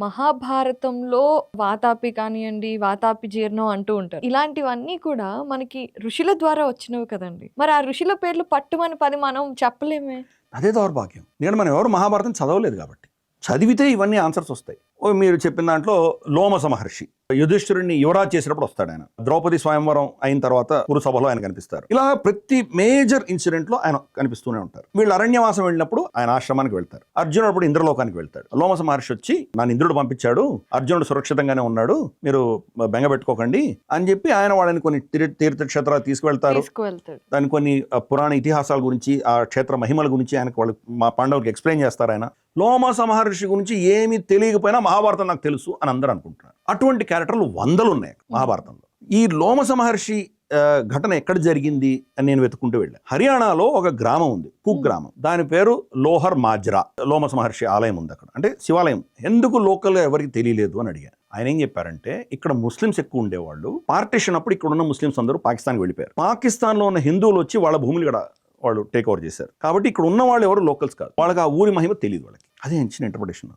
మహాభారతంలో వాతాపి కానియండి, వాతాపి జీర్ణం అంటూ ఉంటారు. ఇలాంటివన్నీ కూడా మనకి ఋషుల ద్వారా వచ్చినవి కదండి. మరి ఆ ఋషుల పేర్లు పట్టుమని 10 మనం చెప్పలేమే. అదే దౌర్భాగ్యం. ఎందుకంటే మనం ఎవరు మహాభారతం చదవలేదు కాబట్టి. చదివితే ఇవన్నీ ఆన్సర్స్ వస్తాయి. మీరు చెప్పిన దాంట్లో లోమస మహర్షి యుధిష్ఠిరుడిని యువరాజ్ చేసినప్పుడు వస్తాడు ఆయన. ద్రౌపది స్వయంవరం అయిన తర్వాత కురుసభలో ఆయన కనిపిస్తారు. ఇలా ప్రతి మేజర్ ఇన్సిడెంట్ లో ఆయన కనిపిస్తూనే ఉంటారు. వీళ్ళు అరణ్యవాసం వెళ్ళినప్పుడు ఆయన ఆశ్రమానికి వెళ్తారు. అర్జునుడు అప్పుడు ఇంద్రలోకానికి వెళ్తాడు. లోమస మహర్షి వచ్చి నన్ను ఇంద్రుడు పంపించాడు, అర్జునుడు సురక్షితంగానే ఉన్నాడు, మీరు బెంగ పెట్టుకోకండి అని చెప్పి ఆయన వాళ్ళని కొన్ని తీర్థక్షేత్రాలు తీసుకువెళ్తారు. దాని కొన్ని పురాణ ఇతిహాసాల గురించి, ఆ క్షేత్ర మహిమల గురించి ఆయనకు వాళ్ళు మా పాండవులకి ఎక్స్ప్లెయిన్ చేస్తారు. ఆయన లోమస మహర్షి గురించి ఏమీ తెలియకపోయినా మహాభారతం నాకు తెలుసు అని అందరూ అనుకుంటున్నారు. అటువంటి క్యారెక్టర్లు వందలు ఉన్నాయి మహాభారతంలో. ఈ లోమస మహర్షి ఘటన ఎక్కడ జరిగింది అని నేను వెతుక్కుంటూ వెళ్ళాను. హర్యానాలో ఒక గ్రామం ఉంది, కుక్ గ్రామం. దాని పేరు లోహర్ మాజ్రా. లోమస మహర్షి ఆలయం ఉంది అక్కడ, అంటే శివాలయం. ఎందుకు లోకల్గా ఎవరికి తెలియలేదు అని అడిగాను. ఆయన ఏం చెప్పారంటే, ఇక్కడ ముస్లిమ్స్ ఎక్కువ ఉండేవాళ్ళు. పార్టీషన్ అప్పుడు ఇక్కడ ఉన్న ముస్లిమ్స్ అందరూ పాకిస్తాన్కి వెళ్ళిపోయారు. పాకిస్తాన్లో ఉన్న హిందువులు వచ్చి వాళ్ళ భూములు ఇక్కడ వాళ్ళు టేక్ ఓవర్ చేశారు. కాబట్టి ఇక్కడ ఉన్న వాళ్ళు ఎవరు లోకల్స్ కాదు, వాళ్ళకి ఆ ఊరి మహిమ తెలియదు వాళ్ళకి. అదే ఇచ్చిన ఇంటర్ప్రిటేషన్.